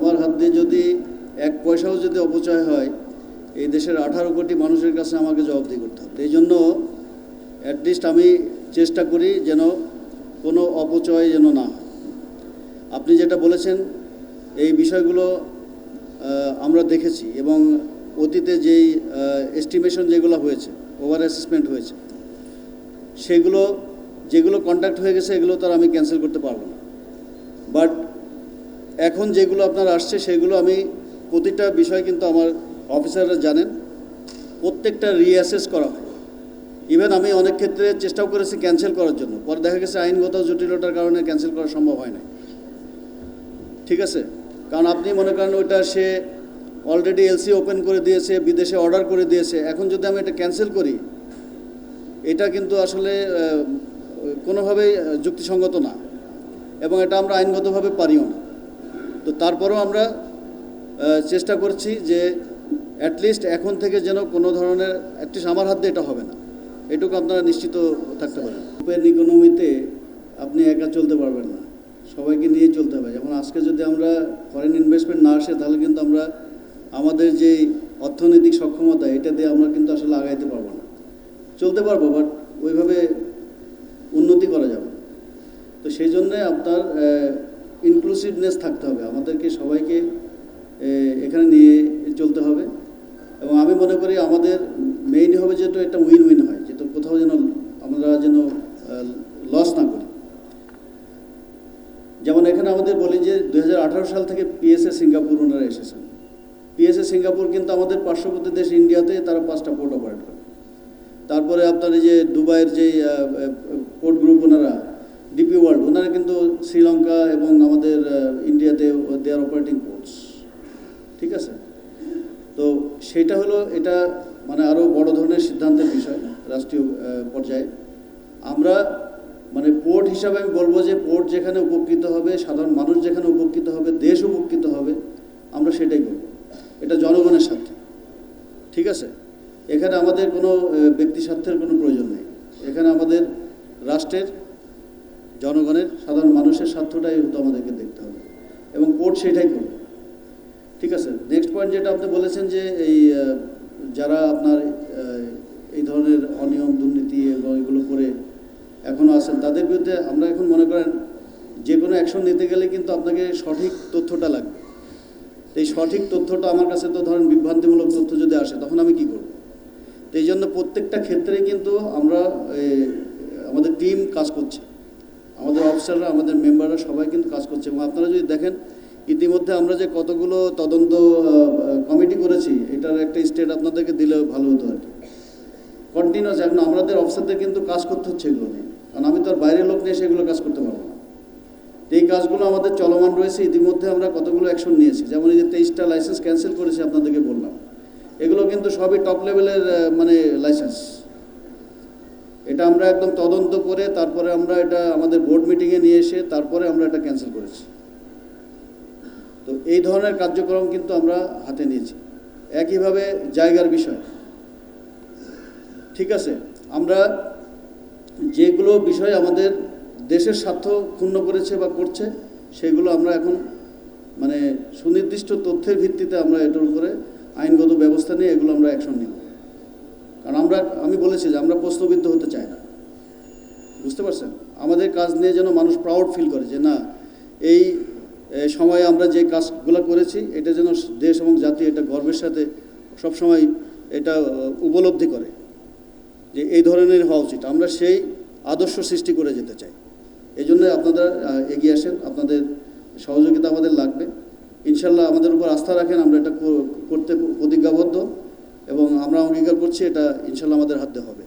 আমার হাত দিয়ে যদি এক পয়সাও যদি অপচয় হয়, এই দেশের 18 কোটি মানুষের কাছে আমাকে জবাবদিহি করতে হবে। এই জন্য অ্যাটলিস্ট আমি চেষ্টা করি যেন কোনো অপচয় যেন না হয়। আপনি যেটা বলেছেন এই বিষয়গুলো আমরা দেখেছি, এবং অতীতে যেই এস্টিমেশন যেগুলো হয়েছে, ওভার অ্যাসেসমেন্ট হয়েছে, সেগুলো যেগুলো কন্ট্যাক্ট হয়ে গেছে এগুলো তো আর আমি ক্যান্সেল করতে পারবো না। বাট এখন যেগুলো আপনার আসছে সেগুলো আমি প্রতিটা বিষয় কিন্তু আমার অফিসাররা জানেন, প্রত্যেকটা রিঅ্যাসেস করা হয়। ইভেন আমি অনেক ক্ষেত্রে চেষ্টাও করেছি ক্যান্সেল করার জন্য, পরে দেখা গেছে আইনগত জটিলতার কারণে ক্যান্সেল করা সম্ভব হয় না। ঠিক আছে, কারণ আপনি মনে করেন ওইটা সে অলরেডি এলসি ওপেন করে দিয়েছে, বিদেশে অর্ডার করে দিয়েছে, এখন যদি আমি এটা ক্যান্সেল করি এটা কিন্তু আসলে কোনোভাবেই যুক্তিসঙ্গত না, এবং এটা আমরা আইনগতভাবে পারিও না। তো তারপরেও আমরা চেষ্টা করছি যে অ্যাটলিস্ট এখন থেকে যেন কোনো ধরনের, অ্যাটলিস্ট আমার হাত দিয়ে এটা হবে না, এটুকু আপনারা নিশ্চিত থাকতে পারেন। ওপেন ইকোনমিতে আপনি একা চলতে পারবেন না, সবাইকে নিয়ে চলতে হবে। যেমন আজকে যদি আমরা ফরেন ইনভেস্টমেন্ট না আসে তাহলে কিন্তু আমরা আমাদের যে অর্থনৈতিক সক্ষমতা এটা দিয়ে আমরা কিন্তু আসলে আগাইতে পারবো না। চলতে পারবো বাট ওইভাবে উন্নতি করা যাবে। তো সেই জন্যে আপনার ইনক্লুসিভনেস থাকতে হবে, আমাদেরকে সবাইকে এখানে নিয়ে চলতে হবে। এবং আমি মনে করি আমাদের মেইন হবে যেটা একটা উইন উইন হয়, যেটা কোথাও যেন আমরা যেন লস না করি। যেমন এখানে আমাদের বলি যে 2018 সাল থেকে পিএসএ সিঙ্গাপুর ওনারা এসেছেন। পিএসএ সিঙ্গাপুর কিন্তু আমাদের পার্শ্ববর্তী দেশ ইন্ডিয়াতে তারা 5টা পোর্ট অপারেট করে। তারপরে আপনার এই যে দুবাইয়ের যে পোর্ট গ্রুপ ওনারা, ডিপি ওয়ার্ল্ড, ওনারা কিন্তু শ্রীলঙ্কা এবং আমাদের ইন্ডিয়াতে দে আর অপারেটিং পোর্টস। ঠিক আছে, তো সেটা হলো এটা মানে আরও বড় ধরনের সিদ্ধান্তের বিষয় রাষ্ট্রীয় পর্যায়ে। আমরা মানে পোর্ট হিসাবে আমি বলবো যে পোর্ট যেখানে উপকৃত হবে, সাধারণ মানুষ যেখানে উপকৃত হবে, দেশ উপকৃত হবে, আমরা সেটাই করব। এটা জনগণের স্বার্থে। ঠিক আছে, এখানে আমাদের কোনো ব্যক্তি স্বার্থের কোনো প্রয়োজন নেই, এখানে আমাদের রাষ্ট্রের, জনগণের, সাধারণ মানুষের স্বার্থটাই হয়তো আমাদেরকে দেখতে হবে, এবং পোর্ট সেটাই করবে। ঠিক আছে, নেক্সট পয়েন্ট যেটা আপনি বলেছেন যে এই যারা আপনার এই ধরনের অনিয়ম দুর্নীতি এবং এগুলো করে এখনও আছেন তাদের বিরুদ্ধে আমরা এখন মনে করেন যে কোনো অ্যাকশন নিতে গেলে কিন্তু আপনাকে সঠিক তথ্যটা লাগবে। এই সঠিক তথ্যটা আমার কাছে তো ধরেন বিভ্রান্তিমূলক তথ্য যদি আসে তখন আমি কী করব? তো এই জন্য প্রত্যেকটা ক্ষেত্রেই কিন্তু আমরা আমাদের টিম কাজ করছে, আমাদের অফিসাররা, আমাদের মেম্বাররা সবাই কিন্তু কাজ করছে। এবং আপনারা যদি দেখেন ইতিমধ্যে আমরা যে কতগুলো তদন্ত কমিটি করেছি, এটার একটা স্টেট আপনাদেরকে দিলে ভালো হতো আর কি। কন্টিনিউয়াস এখন আমাদের অফিসারদের কিন্তু কাজ করতে হচ্ছে এগুলো নিয়ে, কারণ আমি তো আর বাইরের লোক নিয়ে সেগুলো কাজ করতে পারবো না। এই কাজগুলো আমাদের চলমান রয়েছে। ইতিমধ্যে আমরা কতগুলো অ্যাকশন নিয়েছি, যেমন এই যে 23টা লাইসেন্স ক্যান্সেল করেছি আপনাদেরকে বললাম, এগুলো কিন্তু সবই টপ লেভেলের মানে লাইসেন্স। এটা আমরা একদম তদন্ত করে তারপরে আমরা এটা আমাদের বোর্ড মিটিংয়ে নিয়ে এসে তারপরে আমরা এটা ক্যান্সেল করেছি। তো এই ধরনের কার্যক্রম কিন্তু আমরা হাতে নিয়েছি। একইভাবে জায়গার বিষয়, ঠিক আছে, আমরা যেগুলো বিষয় আমাদের দেশের স্বার্থ ক্ষুণ্ণ করেছে বা করছে সেগুলো আমরা এখন মানে সুনির্দিষ্ট তথ্যের ভিত্তিতে আমরা এটার উপরে আইনগত ব্যবস্থা নিয়ে এগুলো আমরা অ্যাকশন নিব। কারণ আমি বলেছি যে আমরা প্রশ্নবিদ্ধ হতে চাই না, বুঝতে পারছেন? আমাদের কাজ নিয়ে যেন মানুষ প্রাউড ফিল করে যে না, এই সময়ে আমরা যে কাজগুলো করেছি এটা যেন দেশ এবং জাতি এটা গর্বের সাথে সবসময় এটা উপলব্ধি করে যে এই ধরনের হওয়া উচিত। আমরা সেই আদর্শ সৃষ্টি করে যেতে চাই। এই জন্য আপনারা এগিয়ে আসেন, আপনাদের সহযোগিতা আমাদের লাগবে। ইনশাল্লাহ আমাদের উপর আস্থা রাখেন, আমরা এটা করতে প্রতিজ্ঞাবদ্ধ এবং আমরা অঙ্গীকার করছি এটা ইনশাল্লাহ আমাদের হাতে হবে।